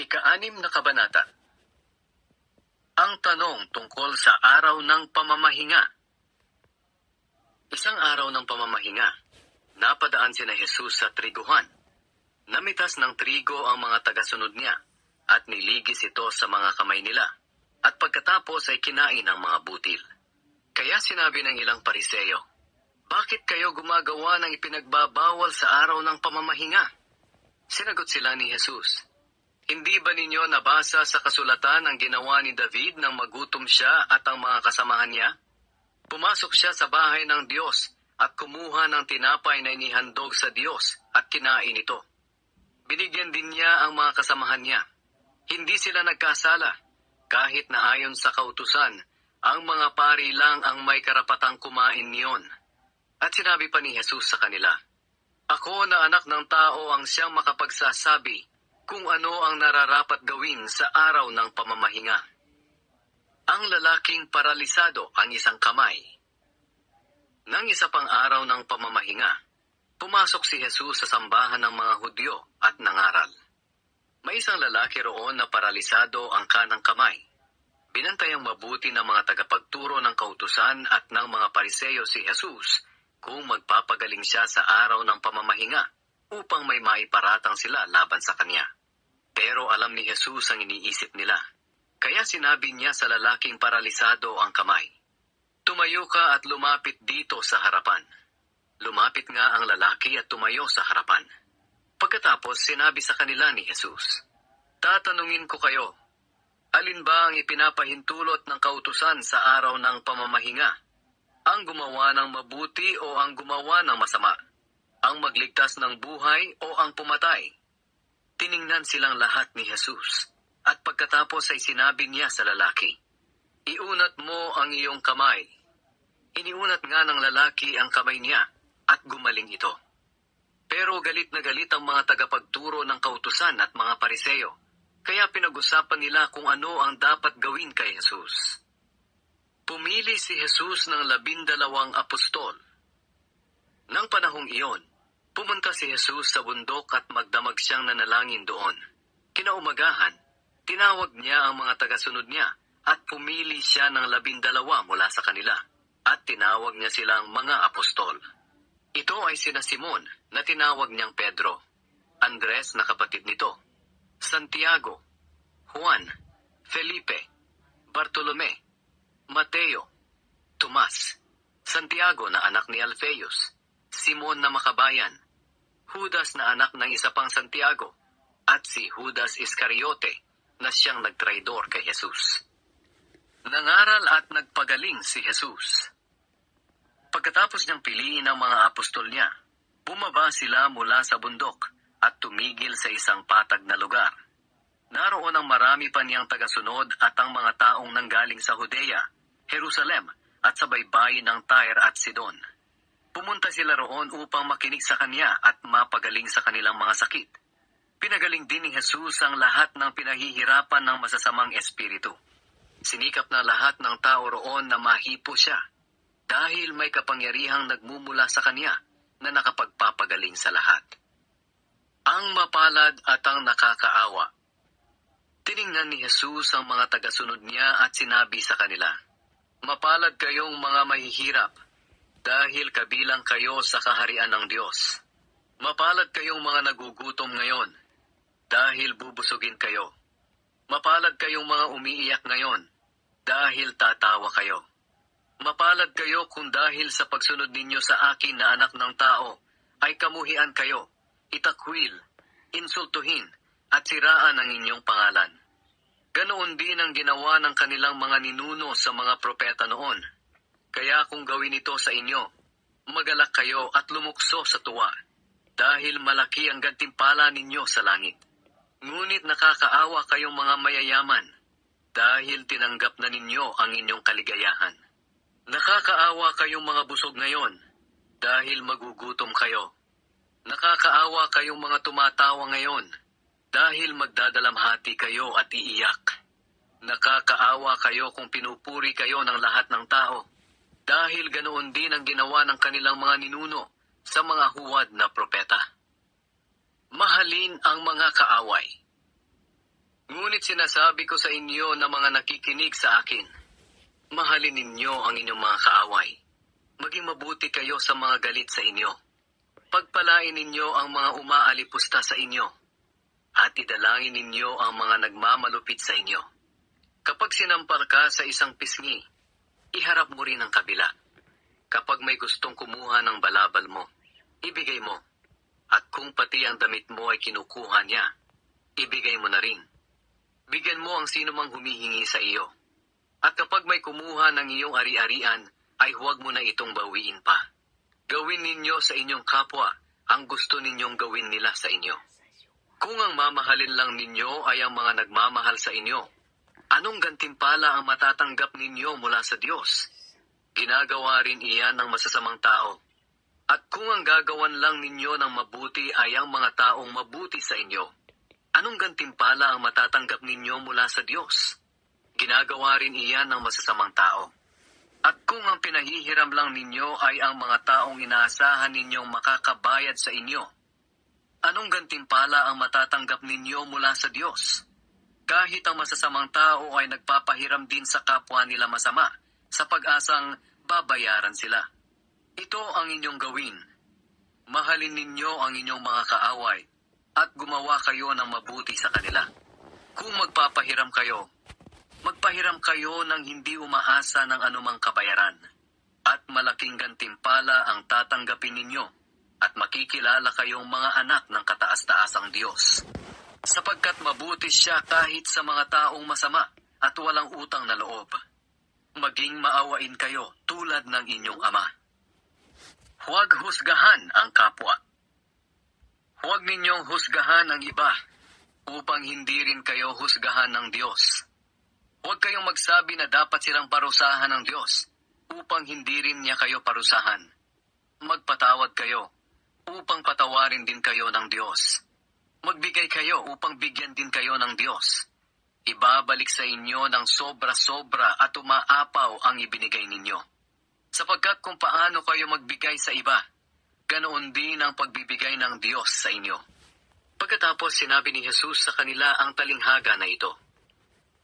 Ika-6 na kabanata. Ang tanong tungkol sa araw ng pamamahinga. Isang araw ng pamamahinga, napadaan sina Jesus sa triguhan. Namitas ng trigo ang mga tagasunod niya, at niligis ito sa mga kamay nila, at pagkatapos ay kinain ang mga butil. Kaya sinabi ng ilang Pariseo, "Bakit kayo gumagawa ng ipinagbabawal sa araw ng pamamahinga?" Sinagot sila ni Jesus, "Hindi ba ninyo nabasa sa kasulatan ang ginawa ni David nang magutom siya at ang mga kasamahan niya? Pumasok siya sa bahay ng Diyos at kumuha ng tinapay na inihandog sa Diyos at kinain ito. Binigyan din niya ang mga kasamahan niya. Hindi sila nagkasala, kahit na ayon sa kautusan, ang mga pari lang ang may karapatang kumain niyon." At sinabi pa ni Jesus sa kanila, "Ako na anak ng tao ang siyang makapagsasabi kung ano ang nararapat gawin sa araw ng pamamahinga." Ang lalaking paralisado ang isang kamay. Nang isa pang araw ng pamamahinga, pumasok si Jesus sa sambahan ng mga Hudyo at nangaral. May isang lalaki roon na paralisado ang kanang kamay. Binantayang mabuti ng mga tagapagturo ng kautusan at ng mga Pariseo si Jesus kung magpapagaling siya sa araw ng pamamahinga upang may maiparatang sila laban sa kanya. Pero alam ni Jesus ang iniisip nila. Kaya sinabi niya sa lalaking paralisado ang kamay, "Tumayo ka at lumapit dito sa harapan." Lumapit nga ang lalaki at tumayo sa harapan. Pagkatapos sinabi sa kanila ni Jesus, "Tatanungin ko kayo, alin ba ang ipinapahintulot ng kautusan sa araw ng pamamahinga? Ang gumawa ng mabuti o ang gumawa ng masama? Ang magligtas ng buhay o ang pumatay?" Tiningnan silang lahat ni Jesus, at pagkatapos ay sinabi niya sa lalaki, "Iunat mo ang iyong kamay." Iniunat nga ng lalaki ang kamay niya, at gumaling ito. Pero galit na galit ang mga tagapagturo ng kautusan at mga Pariseo, kaya pinag-usapan nila kung ano ang dapat gawin kay Jesus. Pumili si Jesus ng 12 apostol. Nang panahong iyon, pumunta si Jesus sa bundok at magdamag siyang nanalangin doon. Kinaumagahan, tinawag niya ang mga tagasunod niya at pumili siya ng 12 mula sa kanila at tinawag niya silang mga apostol. Ito ay sina Simon na tinawag niyang Pedro, Andres na kapatid nito, Santiago, Juan, Felipe, Bartolome, Mateo, Tomas, Santiago na anak ni Alfeus, Simon na makabayan, Judas na anak ng isa pang Santiago, at si Judas Iscariote na siyang nagtraidor kay Jesus. Nangaral at nagpagaling si Jesus. Pagkatapos niyang piliin ang mga apostol niya, bumaba sila mula sa bundok at tumigil sa isang patag na lugar. Naroon ang marami pa niyang tagasunod at ang mga taong nanggaling sa Judea, Jerusalem at sa baybayin ng Tyre at Sidon. Pumunta sila roon upang makinig sa kanya at mapagaling sa kanilang mga sakit. Pinagaling din ni Jesus ang lahat ng pinahihirapan ng masasamang espiritu. Sinikap na lahat ng tao roon na mahipo siya, dahil may kapangyarihang nagmumula sa kanya na nakapagpapagaling sa lahat. Ang mapalad at ang nakakaawa. Tiningnan ni Jesus ang mga tagasunod niya at sinabi sa kanila, "Mapalad kayong mga mahihirap, dahil kabilang kayo sa kaharian ng Diyos. Mapalad kayong mga nagugutom ngayon, dahil bubusugin kayo. Mapalad kayong mga umiiyak ngayon, dahil tatawa kayo. Mapalad kayo kung dahil sa pagsunod ninyo sa akin na anak ng tao, ay kamuhian kayo, itakwil, insultuhin, at siraan ang inyong pangalan. Ganoon din ang ginawa ng kanilang mga ninuno sa mga propeta noon. Kaya kung gawin ito sa inyo, magalak kayo at lumukso sa tuwa, dahil malaki ang gantimpala ninyo sa langit. Ngunit nakakaawa kayong mga mayayaman, dahil tinanggap na ninyo ang inyong kaligayahan. Nakakaawa kayong mga busog ngayon, dahil magugutom kayo. Nakakaawa kayong mga tumatawa ngayon, dahil magdadalamhati kayo at iiyak. Nakakaawa kayo kung pinupuri kayo ng lahat ng tao, dahil ganoon din ang ginawa ng kanilang mga ninuno sa mga huwad na propeta. Mahalin ang mga kaaway. Ngunit sinasabi ko sa inyo na mga nakikinig sa akin, mahalin ninyo ang inyong mga kaaway. Maging mabuti kayo sa mga galit sa inyo. Pagpalain ninyo ang mga umaalipusta sa inyo. At idalangin ninyo ang mga nagmamalupit sa inyo. Kapag sinampal ka sa isang pisngi, iharap mo rin ang kabila. Kapag may gustong kumuha ng balabal mo, ibigay mo. At kung pati ang damit mo ay kinukuha niya, ibigay mo na rin. Bigyan mo ang sino mang humihingi sa iyo. At kapag may kumuha ng iyong ari-arian, ay huwag mo na itong bawiin pa. Gawin ninyo sa inyong kapwa ang gusto ninyong gawin nila sa inyo. Kung ang mamahalin lang ninyo ay ang mga nagmamahal sa inyo, anong gantimpala ang matatanggap ninyo mula sa Diyos? Ginagawa rin iyan ng masasamang tao. At kung ang gagawan lang ninyo ng mabuti ay ang mga taong mabuti sa inyo, anong gantimpala ang matatanggap ninyo mula sa Diyos? Ginagawa rin iyan ng masasamang tao. At kung ang pinahihiram lang ninyo ay ang mga taong inaasahan ninyong makakabayad sa inyo, anong gantimpala ang matatanggap ninyo mula sa Diyos? Kahit ang masasamang tao ay nagpapahiram din sa kapwa nila masama, sa pag-asang babayaran sila. Ito ang inyong gawin. Mahalin ninyo ang inyong mga kaaway, at gumawa kayo ng mabuti sa kanila. Kung magpapahiram kayo, magpahiram kayo ng hindi umaasa ng anumang kabayaran, at malaking gantimpala ang tatanggapin ninyo, at makikilala kayong mga anak ng kataas-taasang Diyos. Sapagkat mabuti siya kahit sa mga taong masama at walang utang na loob. Maging maawain kayo tulad ng inyong ama. Huwag husgahan ang kapwa. Huwag ninyong husgahan ang iba, upang hindi rin kayo husgahan ng Diyos. Huwag kayong magsabi na dapat silang parusahan ng Diyos, upang hindi rin niya kayo parusahan. Magpatawad kayo, upang patawarin din kayo ng Diyos. Magbigay kayo upang bigyan din kayo ng Diyos. Ibabalik sa inyo ng sobra-sobra at umaapaw ang ibinigay ninyo. Sapagkat kung paano kayo magbigay sa iba, ganoon din ang pagbibigay ng Diyos sa inyo. Pagkatapos sinabi ni Jesus sa kanila ang talinghaga na ito,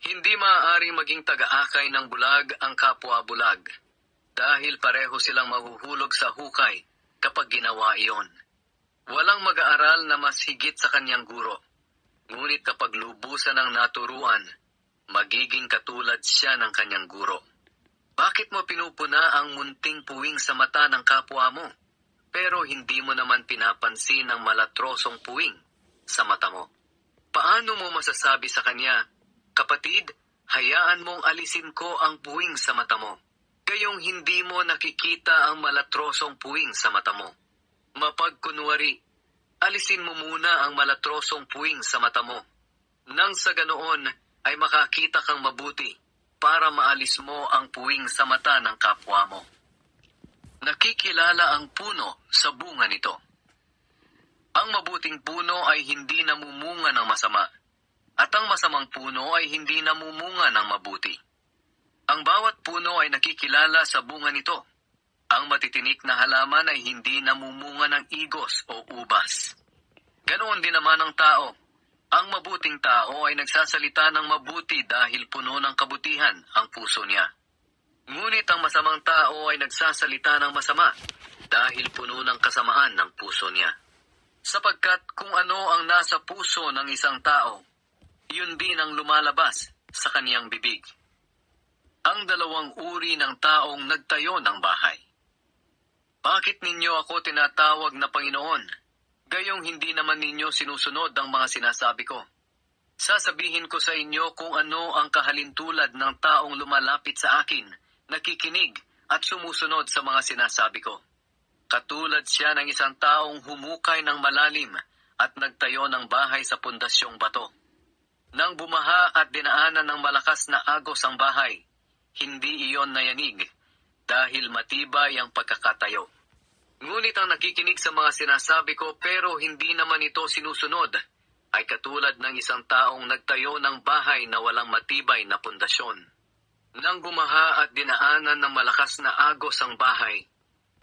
hindi maaaring maging taga-akay ng bulag ang kapwa bulag, dahil pareho silang mahuhulog sa hukay kapag ginawa iyon. Walang mag-aaral na mas higit sa kanyang guro, ngunit kapag lubusan ng naturuan, magiging katulad siya ng kanyang guro. Bakit mo pinupuna ang munting puwing sa mata ng kapwa mo, pero hindi mo naman pinapansin ang malatrosong puwing sa mata mo? Paano mo masasabi sa kanya, kapatid, hayaan mong alisin ko ang puwing sa mata mo, gayong hindi mo nakikita ang malatrosong puwing sa mata mo? Mapagkunwari, alisin mo muna ang malatrosong puwing sa mata mo, nang sa ganoon ay makakita kang mabuti para maalis mo ang puwing sa mata ng kapwa mo. Nakikilala ang puno sa bunga nito. Ang mabuting puno ay hindi namumunga ng masama, at ang masamang puno ay hindi namumunga ng mabuti. Ang bawat puno ay nakikilala sa bunga nito. Ang matitinik na halaman ay hindi namumunga ng igos o ubas. Ganoon din naman ang tao. Ang mabuting tao ay nagsasalita ng mabuti dahil puno ng kabutihan ang puso niya. Ngunit ang masamang tao ay nagsasalita ng masama dahil puno ng kasamaan ng puso niya. Sapagkat kung ano ang nasa puso ng isang tao, yun din ang lumalabas sa kaniyang bibig. Ang dalawang uri ng taong nagtayo ng bahay. Bakit ninyo ako tinatawag na Panginoon, gayong hindi naman ninyo sinusunod ang mga sinasabi ko? Sasabihin ko sa inyo kung ano ang kahalintulad ng taong lumalapit sa akin, nakikinig at sumusunod sa mga sinasabi ko. Katulad siya ng isang taong humukay ng malalim at nagtayo ng bahay sa pundasyong bato. Nang bumaha at dinaanan ng malakas na agos ang bahay, hindi iyon nayanig dahil matibay ang pagkakatayo. Ngunit ang nakikinig sa mga sinasabi ko pero hindi naman ito sinusunod, ay katulad ng isang taong nagtayo ng bahay na walang matibay na pundasyon. Nang bumaha at dinaanan ng malakas na agos ang bahay,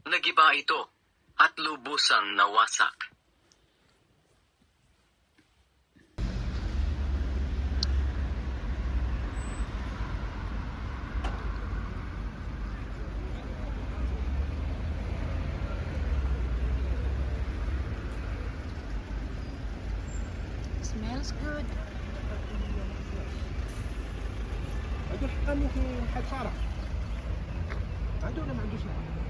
nagiba ito at lubusang nawasak. smells good. هدول حقني في حد صارع. هدول ما عندوش نعم.